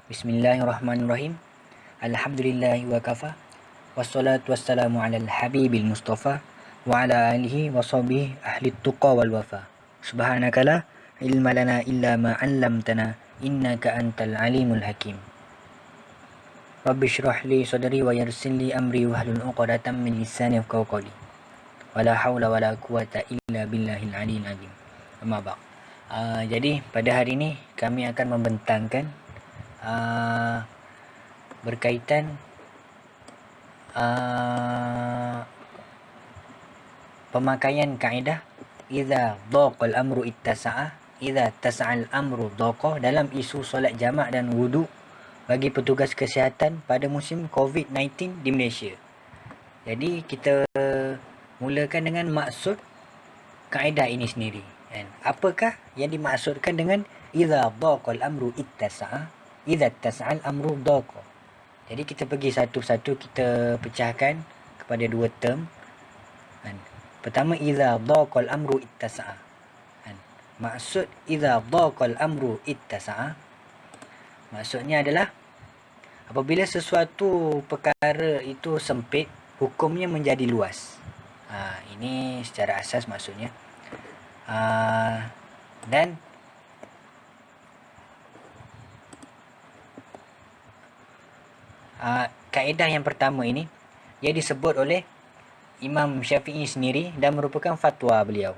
Bismillahirrahmanirrahim. Alhamdulillahi wa kafa. Wassalatu wassalamu ala al-habibil mustafa wa ala alihi wa sahbihi ahli tuqa wal wafa. Subhanaka la ilma lana illa ma 'allamtana innaka antal alimul hakim. Rabbi shrah li sadri wa yassir li amri wahlul 'uqdatam min lisani yafqahu qawli. Wala haula wala quwata illa billahil aliyyil azim. Amma ba'd. Jadi pada hari ini kami akan membentangkan berkaitan pemakaian kaedah idza dhaqal amru ittasa'a, idza tasa'al amru dhaqa dalam isu solat jamak dan wudu bagi petugas kesihatan pada musim COVID-19 di Malaysia. Jadi kita mulakan dengan maksud kaedah ini sendiri. Apakah yang dimaksudkan dengan idza dhaqal amru ittasa'a, idza tas'al amru dhaqa? Jadi kita pergi satu-satu, kita pecahkan kepada dua term. Pertama, idza dhaqal amru ittasa'a. Maksud idza dhaqal amru ittasa'a, maksudnya adalah apabila sesuatu perkara itu sempit, hukumnya menjadi luas. Ini secara asas maksudnya. Dan kaedah yang pertama ini ia disebut oleh Imam Syafi'i sendiri dan merupakan fatwa beliau.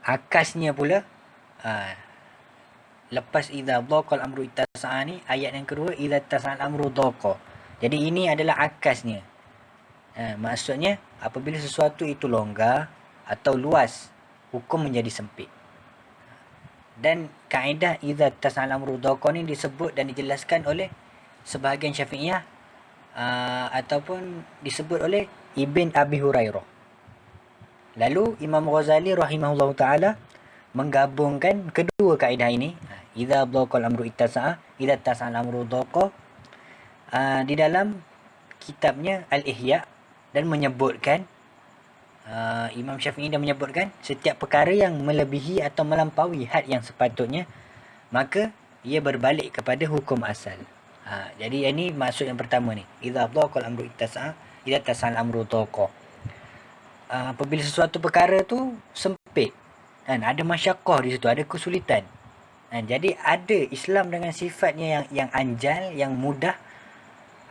Akasnya pula lepas idza dhaqal amru ittasa'a ni, ayat yang kedua idza tas'al amru dhaqa. Jadi ini adalah akasnya. Maksudnya apabila sesuatu itu longgar atau luas, hukum menjadi sempit. Dan kaedah idza tas'al amru dhaqa ni disebut dan dijelaskan oleh sebahagian Syafi'iyah ataupun disebut oleh Ibn Abi Hurairah. Lalu Imam Ghazali rahimahullah ta'ala menggabungkan kedua kaedah ini, idza dhaqal amru ittasa'a, idza tas'al amru dhaqa, di dalam kitabnya Al-Ihya, dan menyebutkan Imam Syafi'i dan menyebutkan setiap perkara yang melebihi atau melampaui had yang sepatutnya, maka ia berbalik kepada hukum asal. Jadi ini maksud yang pertama ni, idza dhaqal amru ittasa'a, idza tas'al amru dhaqa. Apabila sesuatu perkara tu sempit, ada masyaqqah di situ, ada kesulitan. Jadi ada Islam dengan sifatnya yang anjal, yang mudah,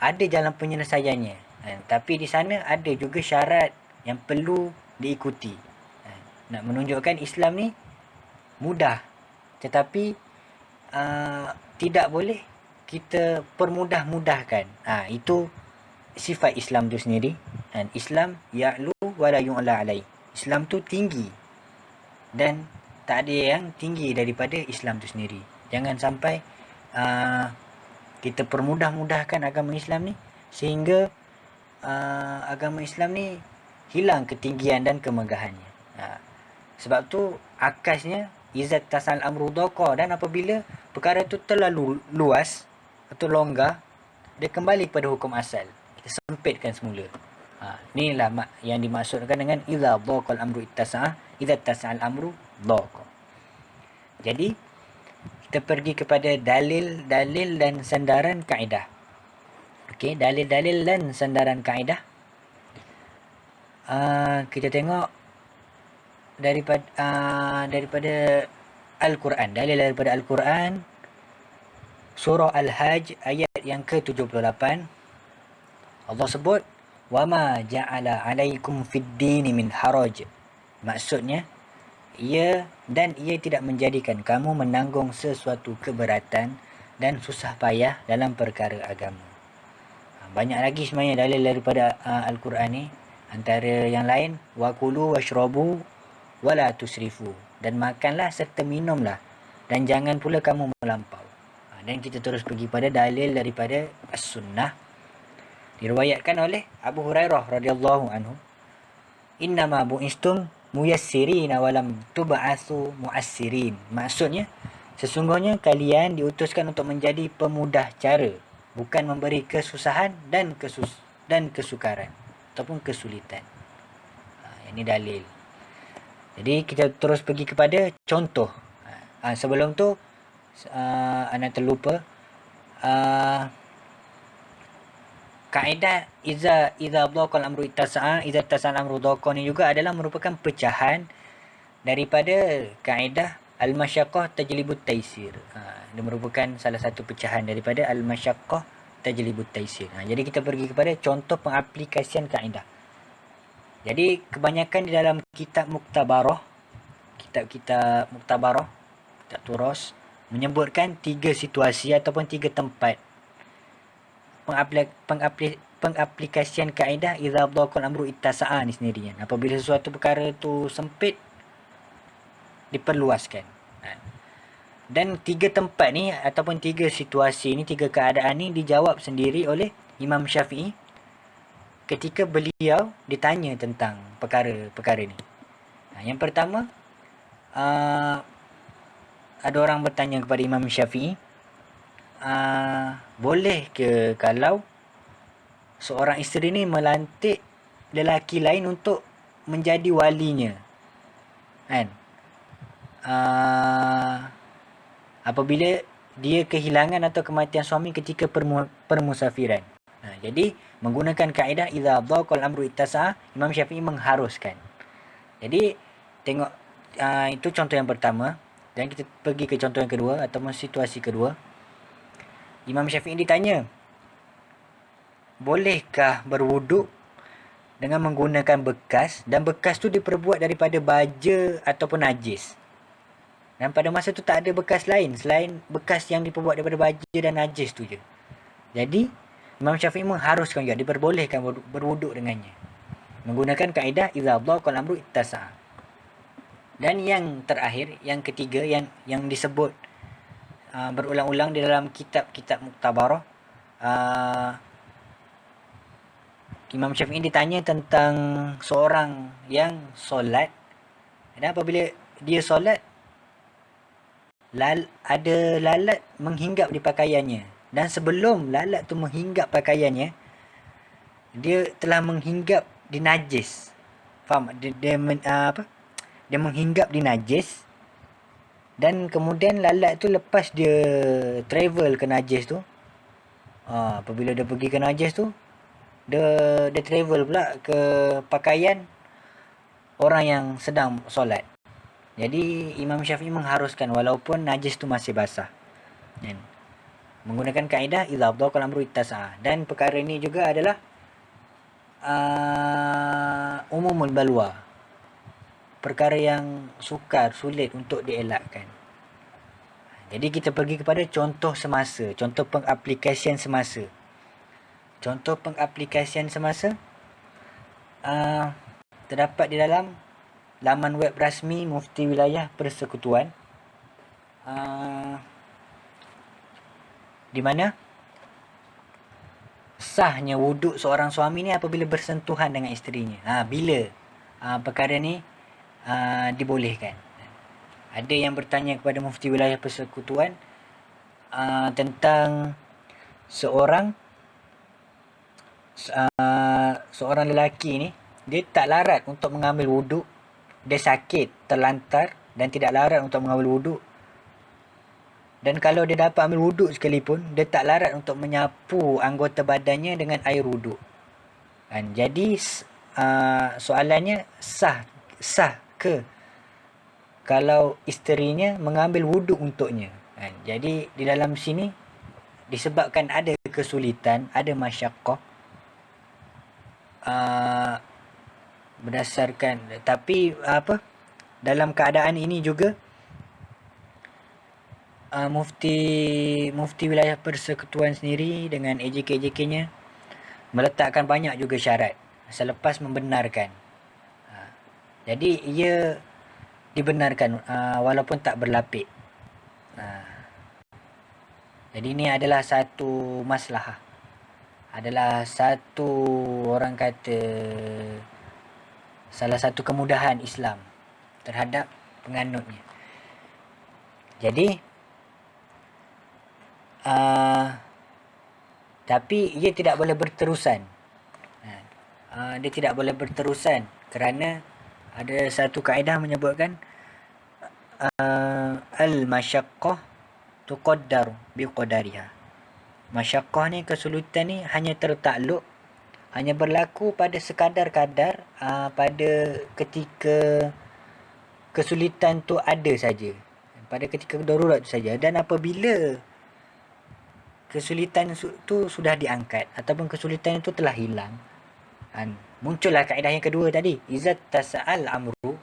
ada jalan penyelesaiannya. Tapi di sana ada juga syarat yang perlu diikuti. Nak menunjukkan Islam ni mudah, tetapi tidak boleh kita permudah-mudahkan. Itu sifat Islam tu sendiri. Islam ya'lu wa la yu'la alai. Islam tu tinggi dan tak ada yang tinggi daripada Islam tu sendiri. Jangan sampai kita permudah-mudahkan agama Islam ni sehingga agama Islam ni hilang ketinggian dan kemegahannya. Sebab tu akasnya izat tasal amru dhaqa, dan apabila perkara tu terlalu luas atau longgar, dia kembali kepada hukum asal. Kita sempitkan semula. Inilah yang dimaksudkan dengan idza dhaqal amru ittasa'a, idza tas'al amru dhaqa. Jadi kita pergi kepada dalil-dalil dan sandaran kaedah. Okey, dalil-dalil dan sandaran kaedah. Kita tengok daripada Al-Quran. Dalil daripada Al-Quran, surah Al-Hajj ayat yang ke-78. Allah sebut, "Wama ja'ala 'alaikum fid dini min haraj." Maksudnya, ia tidak menjadikan kamu menanggung sesuatu keberatan dan susah payah dalam perkara agama. Banyak lagi sebenarnya dalil daripada Al-Quran ni. Antara yang lain, wa kulu washrabu wala tusrifu, dan makanlah serta minumlah dan jangan pula kamu melampau. Dan kita terus pergi pada dalil daripada As-Sunnah, diriwayatkan oleh Abu Hurairah radhiyallahu anhu, innama bu'istum muyassirina walam tub'atsu mu'assirin. Maksudnya, sesungguhnya kalian diutuskan untuk menjadi pemudah cara, bukan memberi kesusahan dan kesukaran ataupun kesulitan. Ini dalil. Jadi kita terus pergi kepada contoh. Sebelum tu Ana terlupa. Kaedah idza dhaqa al-amru ittasa'a, idza ittasa'a al-amru dhaqa ni juga adalah merupakan pecahan daripada kaedah al-masyaqqah tajlibut taisir. Dia merupakan salah satu pecahan daripada al-masyaqqah tajlibut taisir. Jadi kita pergi kepada contoh pengaplikasian kaedah. Jadi kebanyakan di dalam kitab Muktabarah, kitab-kitab Muktabarah, kitab Turas, menyebutkan 3 situasi ataupun 3 tempat pengaplikasian kaedah idza dhaqa al-amru ittasa'a ni sendiri kan. Apabila sesuatu perkara tu sempit, diperluaskan. Dan 3 tempat ni ataupun 3 situasi ni, 3 keadaan ni dijawab sendiri oleh Imam Syafi'i ketika beliau ditanya tentang perkara-perkara ni. Yang pertama, ada orang bertanya kepada Imam Syafi'i, boleh ke kalau seorang isteri ni melantik lelaki lain untuk menjadi walinya, kan? Apabila dia kehilangan atau kematian suami ketika permusafiran. Jadi menggunakan kaedah idza dhaqa al-amru ittasa'a, Imam Syafi'i mengharuskan. Jadi tengok, itu contoh yang pertama. Dan kita pergi ke contoh yang kedua ataupun situasi kedua. Imam Syafi'i ditanya, bolehkah berwuduk dengan menggunakan bekas, dan bekas tu diperbuat daripada baja ataupun najis. Dan pada masa tu tak ada bekas lain selain bekas yang diperbuat daripada baja dan najis tu je. Jadi Imam Syafi'i mengharuskan juga, diperbolehkan berwuduk dengannya menggunakan kaedah idza dhaqa al-amru ittasa'a. Dan yang terakhir, yang ketiga, yang disebut berulang-ulang di dalam kitab-kitab Muktabarah, Imam Syafi'i ditanya tentang seorang yang solat, dan apabila dia solat, ada lalat menghinggap di pakaiannya, dan sebelum lalat tu menghinggap pakaiannya, dia telah menghinggap di najis. Faham? Dia menghinggap di najis, dan kemudian lalat tu lepas dia travel ke najis tu, apabila dia pergi ke najis tu, dia travel pula ke pakaian orang yang sedang solat. Jadi Imam Syafi'i mengharuskan walaupun najis tu masih basah, kan? Menggunakan kaedah idza dhaqa al-amru ittasa'a. Dan perkara ini juga adalah umumul balwa, perkara yang sukar, sulit untuk dielakkan. Jadi kita pergi kepada contoh semasa, contoh pengaplikasian semasa. Contoh pengaplikasian semasa terdapat di dalam laman web rasmi Mufti Wilayah Persekutuan, di mana sahnya wuduk seorang suami ni apabila bersentuhan dengan isterinya. Bila perkara ni dibolehkan. Ada yang bertanya kepada Mufti Wilayah Persekutuan tentang seorang lelaki ni, dia tak larat untuk mengambil wuduk, dia sakit, terlantar dan tidak larat untuk mengambil wuduk. Dan kalau dia dapat ambil wuduk sekalipun, dia tak larat untuk menyapu anggota badannya dengan air wuduk. Jadi soalannya, sah ke kalau isterinya mengambil wuduk untuknya? Jadi di dalam sini disebabkan ada kesulitan, ada masyaqqah, berdasarkan, tapi dalam keadaan ini juga Mufti Wilayah Persekutuan sendiri dengan AJK-AJK-nya meletakkan banyak juga syarat selepas membenarkan. Jadi ia dibenarkan walaupun tak berlapik. Jadi ini adalah satu maslahah, adalah satu, orang kata, salah satu kemudahan Islam terhadap penganutnya. Jadi tapi ia tidak boleh berterusan. Dia tidak boleh berterusan kerana ada satu kaedah menyebutkan al-masyaqqah tuqaddaru biqadariha. Masyaqqah ni, kesulitan ni hanya berlaku pada sekadar kadar pada ketika kesulitan tu ada saja. Pada ketika darurat tu saja. Dan apabila kesulitan tu sudah diangkat ataupun kesulitan itu telah hilang, muncullah kaedah yang kedua tadi, izat tasa'al amru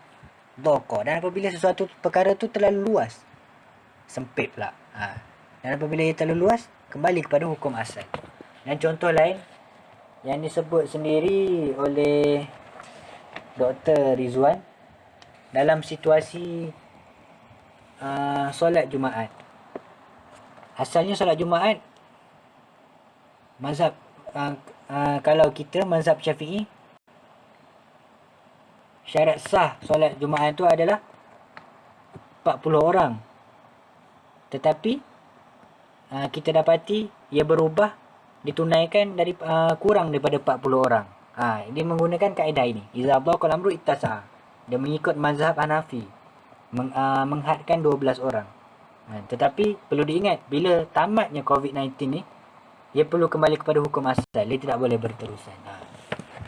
dhaqa. Dan apabila sesuatu perkara tu terlalu luas, sempit pula. Dan apabila ia terlalu luas, kembali kepada hukum asal. Dan contoh lain yang disebut sendiri oleh Dr. Rizwan dalam situasi solat Jumaat. Asalnya solat Jumaat, mazhab kalau kita mazhab Syafi'i, syarat sah solat Jumaat itu adalah 40 orang. Tetapi kita dapati ia berubah, ditunaikan dari kurang daripada 40 orang. Dia menggunakan kaedah ini, idza dhaqal amru ittasa'a. Dia mengikut mazhab Hanafi, menghadkan 12 orang. Tetapi perlu diingat, bila tamatnya COVID-19 ni, ia perlu kembali kepada hukum asal. Dia tidak boleh berterusan.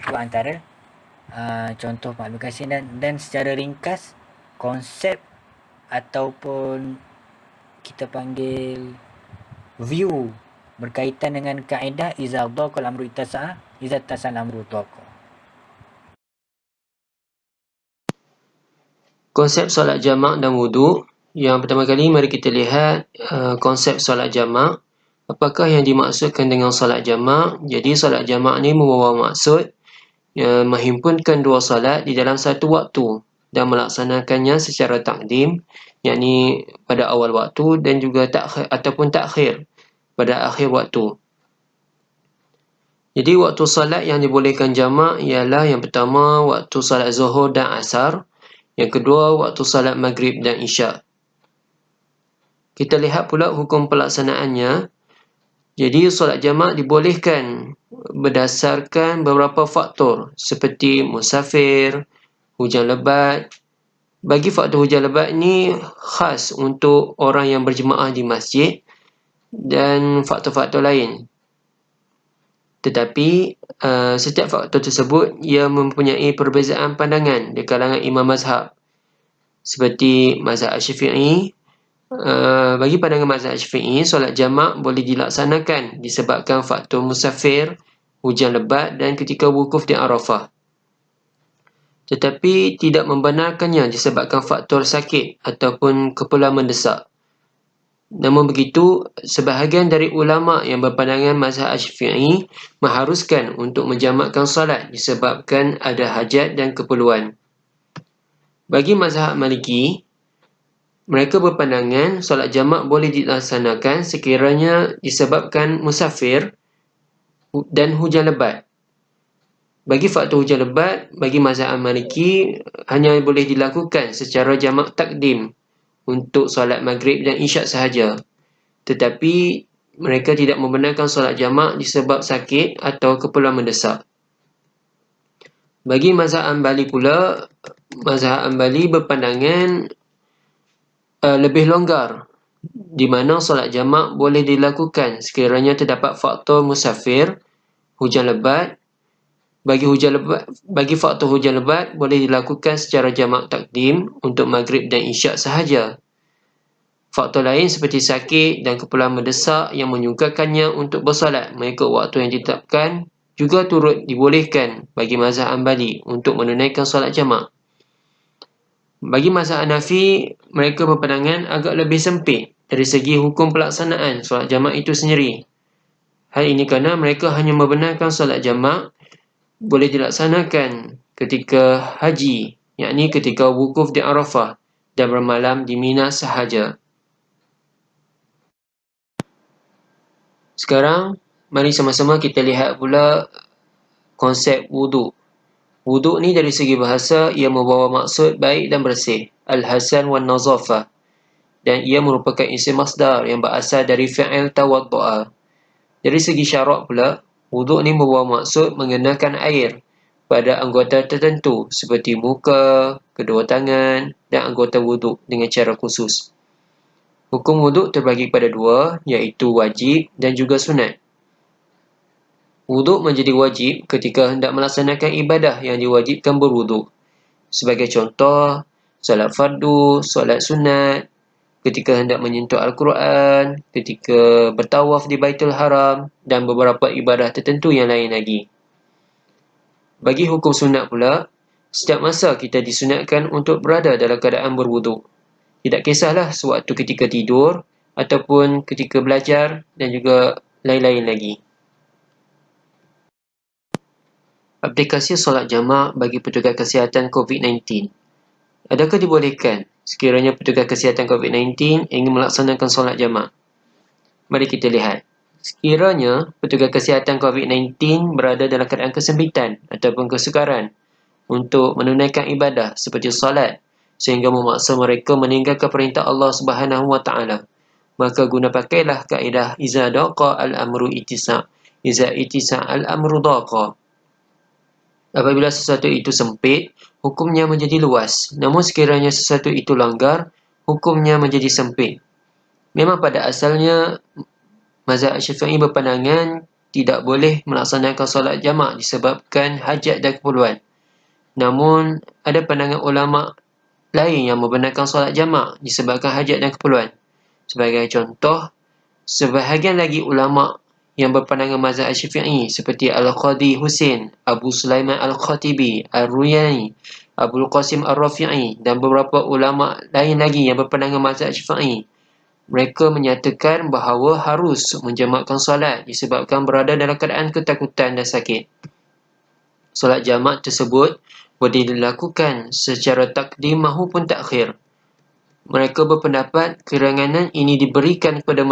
Itu antara contoh aplikasi dan secara ringkas konsep ataupun kita panggil view berkaitan dengan kaedah idza dhaqal amru ittasa'a, idza tasal amru dhaqa. Konsep solat jamak dan wuduk. Yang pertama kali, mari kita lihat konsep solat jamak. Apakah yang dimaksudkan dengan solat jamak? Jadi solat jamak ni membawa maksud menghimpunkan dua solat di dalam satu waktu dan melaksanakannya secara takdim, yakni pada awal waktu, dan juga takhir pada akhir waktu. Jadi waktu solat yang dibolehkan jamak ialah yang pertama waktu solat zuhur dan asar, yang kedua waktu solat maghrib dan isyak. Kita lihat pula hukum pelaksanaannya. Jadi solat jamak dibolehkan berdasarkan beberapa faktor seperti musafir, hujan lebat. Bagi faktor hujan lebat ni khas untuk orang yang berjemaah di masjid dan faktor-faktor lain. Tetapi setiap faktor tersebut ia mempunyai perbezaan pandangan di kalangan imam mazhab. Seperti mazhab Syafi'i, bagi pandangan mazhab Syafi'i, solat jamak boleh dilaksanakan disebabkan faktor musafir, hujan lebat dan ketika wukuf di Arafah. Tetapi tidak membenarkannya disebabkan faktor sakit ataupun keperluan mendesak. Namun begitu, sebahagian dari ulama yang berpandangan mazhab Syafi'i mengharuskan untuk menjamakkan solat disebabkan ada hajat dan keperluan. Bagi mazhab Maliki, mereka berpandangan solat jamak boleh dilaksanakan sekiranya disebabkan musafir dan hujan lebat. Bagi faktor hujan lebat, bagi mazhab Maliki hanya boleh dilakukan secara jamak takdim untuk solat maghrib dan isyak sahaja. Tetapi mereka tidak membenarkan solat jamak disebab sakit atau keperluan mendesak. Bagi mazhab Hanbali pula, mazhab Hanbali berpandangan lebih longgar, di mana solat jamak boleh dilakukan sekiranya terdapat faktor musafir, hujan lebat. Bagi faktor hujan lebat boleh dilakukan secara jamak takdim untuk maghrib dan isyak sahaja. Faktor lain seperti sakit dan keperluan mendesak yang menyukarkannya untuk bersolat mengikut waktu yang ditetapkan juga turut dibolehkan bagi mazhab Hanbali untuk menunaikan solat jamak. Bagi mazhab Hanafi, mereka berpandangan agak lebih sempit dari segi hukum pelaksanaan solat jamak itu sendiri. Hal ini kerana mereka hanya membenarkan solat jamak boleh dilaksanakan ketika haji, yakni ketika wukuf di Arafah dan bermalam di Mina sahaja. Sekarang, mari sama-sama kita lihat pula konsep wuduk. Wuduk ni dari segi bahasa, ia membawa maksud baik dan bersih, al-hasan wan nazafah. Dan ia merupakan isim masdar yang berasal dari fi'il tawaddu'a. Dari segi syarak pula, wuduk ni membawa maksud mengenakan air pada anggota tertentu seperti muka, kedua tangan dan anggota wuduk dengan cara khusus. Hukum wuduk terbagi pada dua, iaitu wajib dan juga sunat. Wuduk menjadi wajib ketika hendak melaksanakan ibadah yang diwajibkan berwuduk. Sebagai contoh, solat fardu, solat sunat, ketika hendak menyentuh Al-Quran, ketika bertawaf di Baitul Haram dan beberapa ibadah tertentu yang lain lagi. Bagi hukum sunat pula, setiap masa kita disunatkan untuk berada dalam keadaan berwuduk. Tidak kisahlah sewaktu ketika tidur ataupun ketika belajar dan juga lain-lain lagi. Aplikasi solat jamak bagi petugas kesihatan COVID-19. Adakah dibolehkan sekiranya petugas kesihatan COVID-19 ingin melaksanakan solat jamak? Mari kita lihat. Sekiranya petugas kesihatan COVID-19 berada dalam keadaan kesempitan ataupun kesukaran untuk menunaikan ibadah seperti solat sehingga memaksa mereka meninggalkan perintah Allah Subhanahu Wa Taala, maka guna pakailah kaedah iza daqa al-amru itisa, iza itisa al-amru daqa. Apabila sesuatu itu sempit, hukumnya menjadi luas. Namun sekiranya sesuatu itu langgar, hukumnya menjadi sempit. Memang pada asalnya, mazhab Syafi'i berpandangan tidak boleh melaksanakan solat jamak disebabkan hajat dan keperluan. Namun, ada pandangan ulama lain yang membenarkan solat jamak disebabkan hajat dan keperluan. Sebagai contoh, sebahagian lagi ulama yang berpandangan mazhab Syafi'i seperti Al-Qadhi Husain, Abu Sulaiman Al-Khatibi, Al-Ruyani, Abul Qasim Al-Rafi'i dan beberapa ulama lain lagi yang berpandangan mazhab Syafi'i, mereka menyatakan bahawa harus menjamakkan solat disebabkan berada dalam keadaan ketakutan dan sakit. Solat jamak tersebut boleh dilakukan secara takdim maupun takhir. Mereka berpendapat keranganan ini diberikan kepada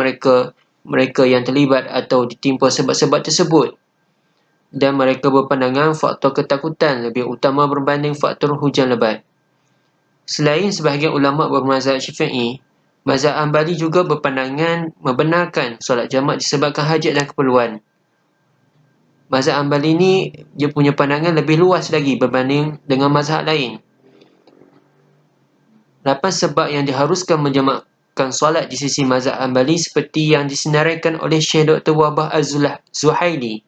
mereka yang terlibat atau ditimpa sebab-sebab tersebut, dan mereka berpandangan faktor ketakutan lebih utama berbanding faktor hujan lebat. Selain sebahagian ulama bermazhab Syafi'i, mazhab Hanbali juga berpandangan membenarkan solat jamak disebabkan hajat dan keperluan. Mazhab Hanbali ni dia punya pandangan lebih luas lagi berbanding dengan mazhab lain. 8 sebab yang diharuskan menjamakkan solat di sisi mazhab Hanbali seperti yang disenaraikan oleh Syekh Dr. Wahbah Az-Zuhaili,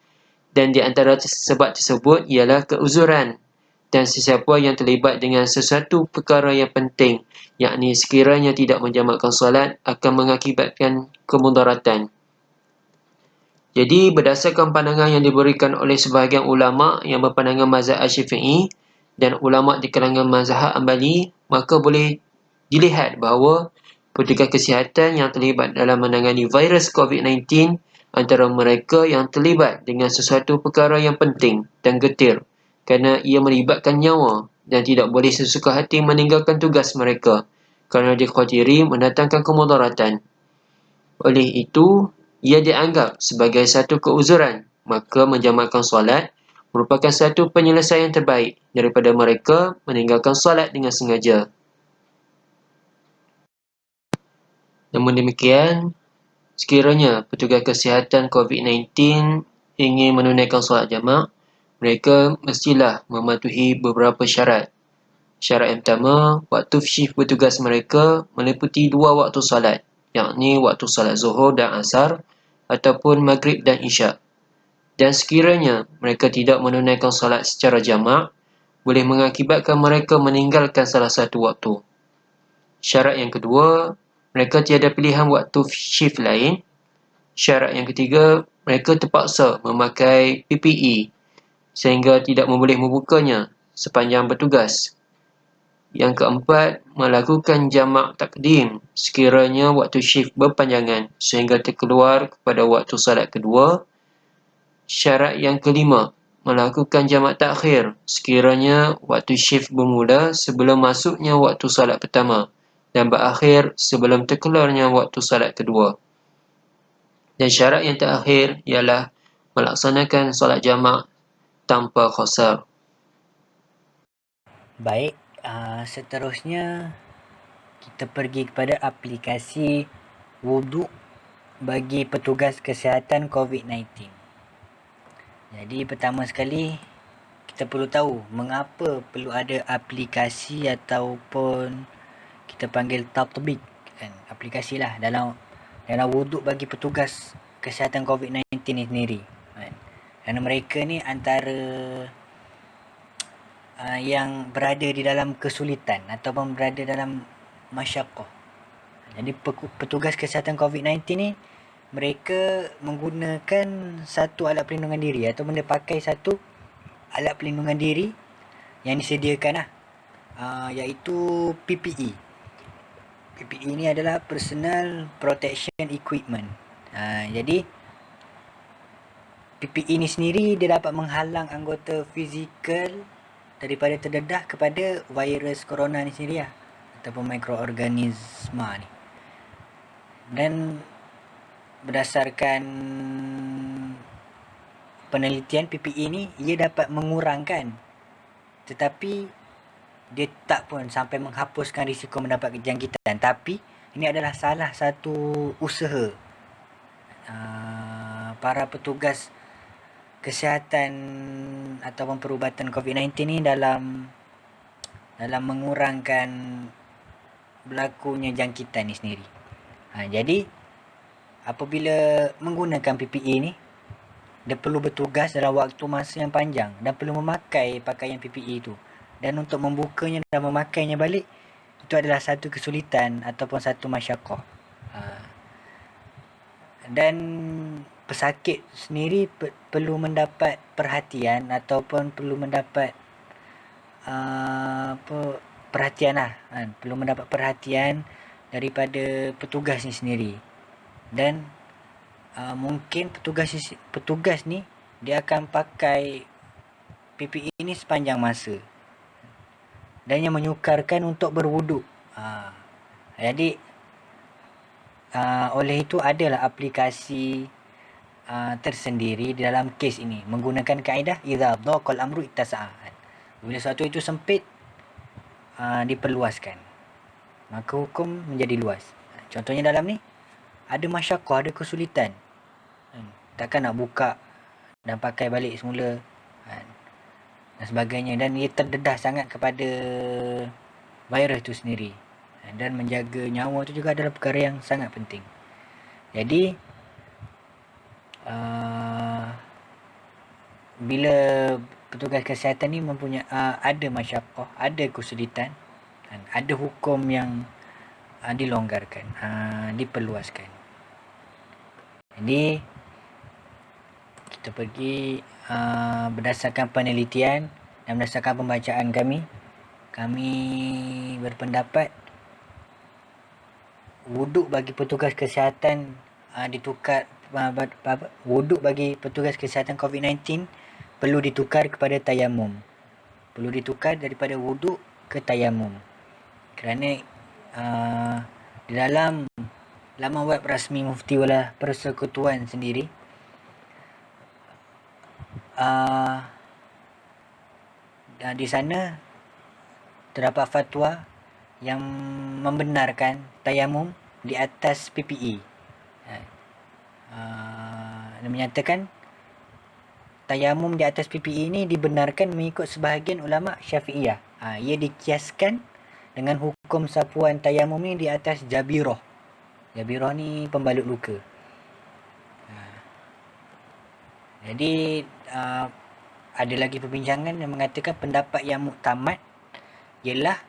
dan di antara sebab tersebut ialah keuzuran dan sesiapa yang terlibat dengan sesuatu perkara yang penting, yakni sekiranya tidak menjamakkan solat akan mengakibatkan kemudaratan. Jadi berdasarkan pandangan yang diberikan oleh sebahagian ulama yang berpandangan mazhab Syafi'i dan ulama di kalangan mazhab Hanbali, maka boleh dilihat bahawa petugas kesihatan yang terlibat dalam menangani virus COVID-19 antara mereka yang terlibat dengan sesuatu perkara yang penting dan getir kerana ia melibatkan nyawa dan tidak boleh sesuka hati meninggalkan tugas mereka kerana dikhawatiri mendatangkan kemudaratan. Oleh itu, ia dianggap sebagai satu keuzuran, maka menjamakkan solat merupakan satu penyelesaian terbaik daripada mereka meninggalkan solat dengan sengaja. Namun demikian, sekiranya petugas kesihatan COVID-19 ingin menunaikan solat jamak, mereka mestilah mematuhi beberapa syarat. Syarat yang pertama, waktu shift bertugas mereka meliputi 2 waktu solat, yakni waktu solat Zuhur dan Asar ataupun Maghrib dan Isyak. Dan sekiranya mereka tidak menunaikan solat secara jamak, boleh mengakibatkan mereka meninggalkan salah satu waktu. Syarat yang kedua, mereka tiada pilihan waktu shift lain. Syarat yang ketiga, mereka terpaksa memakai PPE sehingga tidak boleh membukanya sepanjang bertugas. Yang keempat, melakukan jamak takdim sekiranya waktu shift berpanjangan sehingga terkeluar kepada waktu salat kedua. Syarat yang kelima, melakukan jamak takhir sekiranya waktu shift bermula sebelum masuknya waktu salat pertama dan berakhir sebelum terkeluarnya waktu salat kedua. Dan syarat yang terakhir ialah melaksanakan solat jamak tanpa qasar. Baik, seterusnya kita pergi kepada aplikasi wuduk bagi petugas kesihatan COVID-19. Jadi pertama sekali kita perlu tahu mengapa perlu ada aplikasi ataupun kita panggil tatbik kan. aplikasi lah dalam wuduk bagi petugas kesihatan COVID-19 ni sendiri. Kerana mereka ni antara yang berada di dalam kesulitan ataupun berada dalam masyaqqah. Jadi petugas kesihatan COVID-19 ni mereka menggunakan satu alat perlindungan diri ataupun dia pakai satu alat perlindungan diri yang disediakan lah, iaitu PPE. PPE ni adalah Personal Protection Equipment. Jadi PPE ni sendiri dia dapat menghalang anggota fizikal daripada terdedah kepada virus corona ni sendiri lah, ataupun mikroorganisma ni. Dan berdasarkan penelitian, PPE ni ia dapat mengurangkan, tetapi dia tak pun sampai menghapuskan risiko mendapat kejangkitan. Tapi ini adalah salah satu usaha para petugas kesihatan ataupun perubatan COVID-19 ni dalam mengurangkan berlakunya jangkitan ni sendiri. Jadi apabila menggunakan PPE ni, dia perlu bertugas dalam waktu masa yang panjang dan perlu memakai pakaian PPE tu. Dan untuk membukanya dan memakainya balik, itu adalah satu kesulitan ataupun satu masyaqqah. Dan pesakit sendiri perlu mendapat perhatian ataupun perlu mendapat perhatian lah, perlu mendapat perhatian daripada petugas ni sendiri. Dan mungkin petugas ni dia akan pakai PPE ni sepanjang masa, dan yang menyukarkan untuk berwuduk. Jadi oleh itu adalah aplikasi tersendiri di dalam kes ini menggunakan kaedah idza dhaqal amru ittasa'a. Bila sesuatu itu sempit, diperluaskan, maka hukum menjadi luas. Contohnya dalam ni ada masyaqqah, ada kesulitan, takkan nak buka dan pakai balik semula dan sebagainya, dan ia terdedah sangat kepada virus itu sendiri, dan menjaga nyawa itu juga adalah perkara yang sangat penting. Jadi bila petugas kesihatan ni mempunyai ada masyaqqah, ada kesulitan, ada hukum yang dilonggarkan, diperluaskan. Jadi kita pergi berdasarkan penelitian dan berdasarkan pembacaan kami berpendapat wuduk bagi petugas kesihatan wuduk bagi petugas kesihatan COVID-19 perlu ditukar kepada tayamum. Perlu ditukar daripada wuduk ke tayamum. Kerana di dalam laman web rasmi Mufti Wala Persekutuan sendiri, di sana terdapat fatwa yang membenarkan tayamum di atas PPE. Dia menyatakan tayamum di atas PPE ini dibenarkan mengikut sebahagian ulama Syafi'iyah. Ia dikiaskan dengan hukum sapuan tayamum ni di atas jabirah. Jabirah ni pembalut luka. Jadi ada lagi perbincangan yang mengatakan pendapat yang muktamad ialah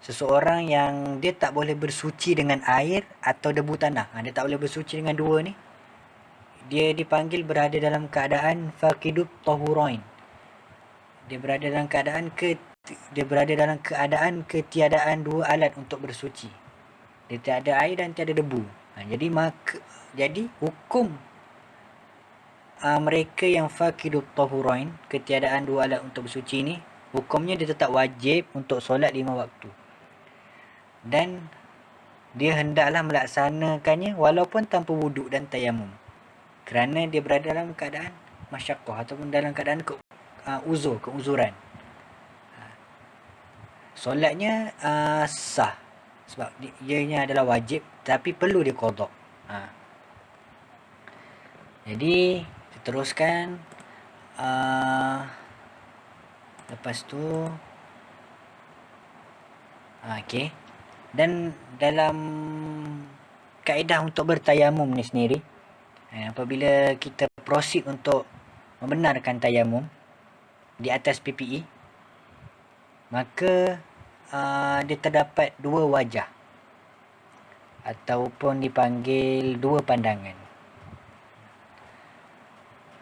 seseorang yang dia tak boleh bersuci dengan air atau debu tanah. Dia tak boleh bersuci dengan dua ni. Dia dipanggil berada dalam keadaan faqidut tahurain. Dia berada dalam keadaan ketiadaan dua alat untuk bersuci. Dia tiada air dan tiada debu. Jadi hukum mereka yang faqidut tahurain, ketiadaan dua alat untuk bersuci ni, hukumnya dia tetap wajib untuk solat 5 waktu. Dan dia hendaklah melaksanakannya walaupun tanpa wuduk dan tayamum, kerana dia berada dalam keadaan masyaqqah ataupun dalam keadaan keuzuran. Solatnya sah sebab ianya adalah wajib, tapi perlu diqadha. Jadi teruskan, lepas tu okey. Dan dalam kaedah untuk bertayamum ni sendiri, apabila kita proceed untuk membenarkan tayamum di atas PPE, maka dia terdapat dua wajah ataupun dipanggil dua pandangan,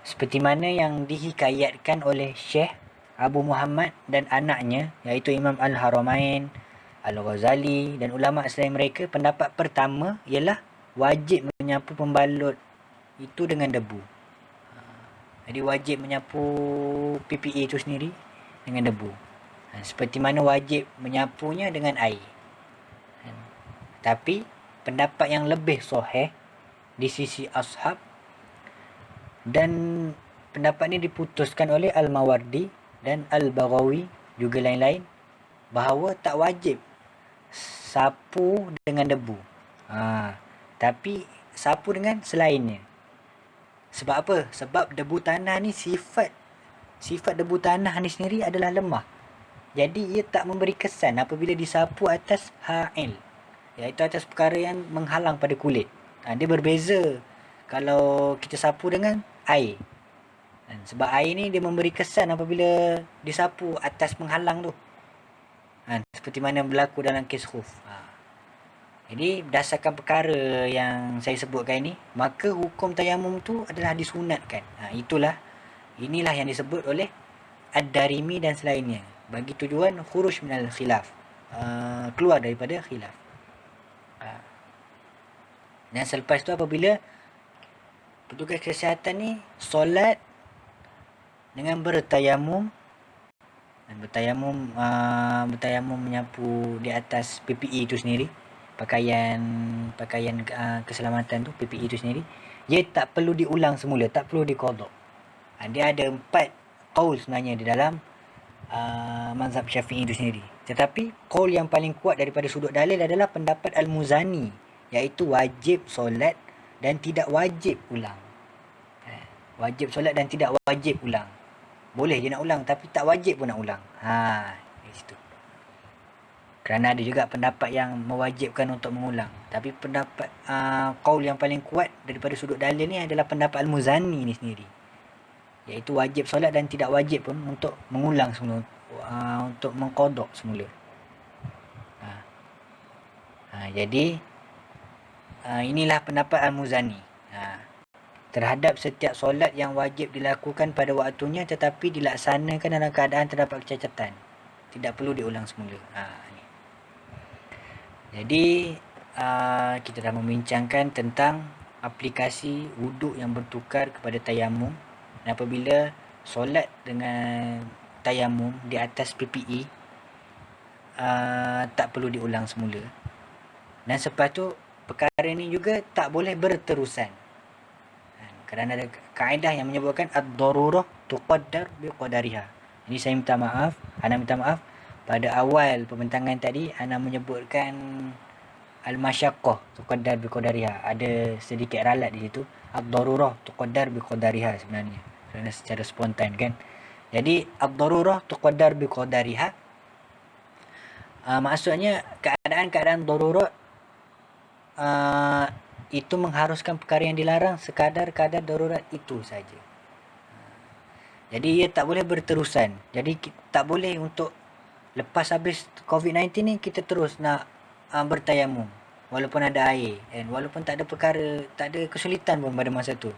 seperti mana yang dihikayatkan oleh Syekh Abu Muhammad dan anaknya, iaitu Imam Al-Haramain, Al-Ghazali dan ulama selain mereka. Pendapat pertama ialah wajib menyapu pembalut itu dengan debu. Jadi wajib menyapu PPE itu sendiri dengan debu, seperti mana wajib menyapunya dengan air. Tapi pendapat yang lebih sahih di sisi ashab, dan pendapat ini diputuskan oleh Al-Mawardi dan Al-Baghawi juga lain-lain, bahawa tak wajib sapu dengan debu, tapi sapu dengan selainnya. Sebab apa? Sebab debu tanah ni sifat debu tanah ni sendiri adalah lemah. Jadi ia tak memberi kesan apabila disapu atas ha'il, iaitu atas perkara yang menghalang pada kulit. Dia berbeza kalau kita sapu dengan air. Sebab air ni dia memberi kesan apabila disapu atas menghalang tu. Seperti mana berlaku dalam kes khuf. Jadi berdasarkan perkara yang saya sebutkan ini, maka hukum tayamum tu adalah disunatkan. Inilah yang disebut oleh Ad-Darimi dan selainnya, bagi tujuan khuruj minal khilaf, keluar daripada khilaf. Dan selepas tu apabila petugas kesihatan ni solat dengan bertayamum, dan bertayamum menyapu di atas PPE itu sendiri, pakaian keselamatan tu, PPE itu sendiri, dia tak perlu diulang semula, tak perlu diqadha. Dia ada 4 qaul sebenarnya di dalam mazhab Syafi'i itu sendiri. Tetapi qaul yang paling kuat daripada sudut dalil adalah pendapat Al-Muzani, iaitu wajib solat dan tidak wajib ulang. Wajib solat dan tidak wajib ulang. Boleh je nak ulang, tapi tak wajib pun nak ulang. Di situ. Kerana ada juga pendapat yang mewajibkan untuk mengulang. Tapi pendapat qaul yang paling kuat daripada sudut dalil ni adalah pendapat Al-Muzani ni sendiri, iaitu wajib solat dan tidak wajib pun untuk mengulang semula, untuk mengqadha semula. Jadi inilah pendapat Al-Muzani terhadap setiap solat yang wajib dilakukan pada waktunya tetapi dilaksanakan dalam keadaan terdapat kecacatan, tidak perlu diulang semula. Jadi kita dah membincangkan tentang aplikasi wuduk yang bertukar kepada tayamum. Dan apabila solat dengan tayamum di atas PPE, tak perlu diulang semula. Dan selepas tu perkara ni juga tak boleh berterusan, kerana ada kaedah yang menyebutkan ad-darurah tuqaddar biqadariha. Ini saya minta maaf, pada awal pembentangan tadi ana menyebutkan al-masyaqqah tuqaddar biqadariha, ada sedikit ralat di situ. Ad-darurah tuqaddar biqadariha sebenarnya, kerana secara spontan kan. Jadi ad-darurah tuqaddar biqadariha, maksudnya keadaan-keadaan darurat itu mengharuskan perkara yang dilarang sekadar kadar darurat itu saja. Jadi ia tak boleh berterusan. Jadi tak boleh untuk lepas habis COVID-19 ni kita terus nak bertayamum walaupun ada air, dan walaupun tak ada perkara, tak ada kesulitan pun pada masa tu.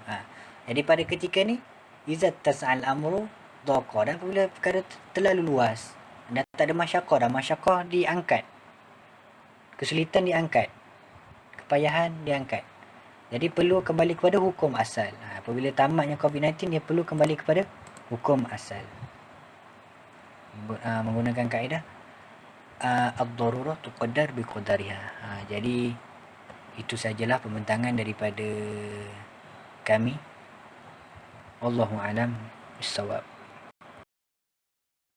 Jadi pada ketika ni izat tas'al amru dhaqa, dan apabila perkara terlalu luas dan tak ada masyaqqah, dah masyaqqah diangkat, kesulitan diangkat, kepayahan diangkat. Jadi perlu kembali kepada hukum asal. Apabila tamatnya COVID-19, dia perlu kembali kepada hukum asal, menggunakan kaedah ad-darurah tuqaddar biqadariha. Jadi itu sajalah pembentangan daripada kami. Wallahu a'lam bissawab.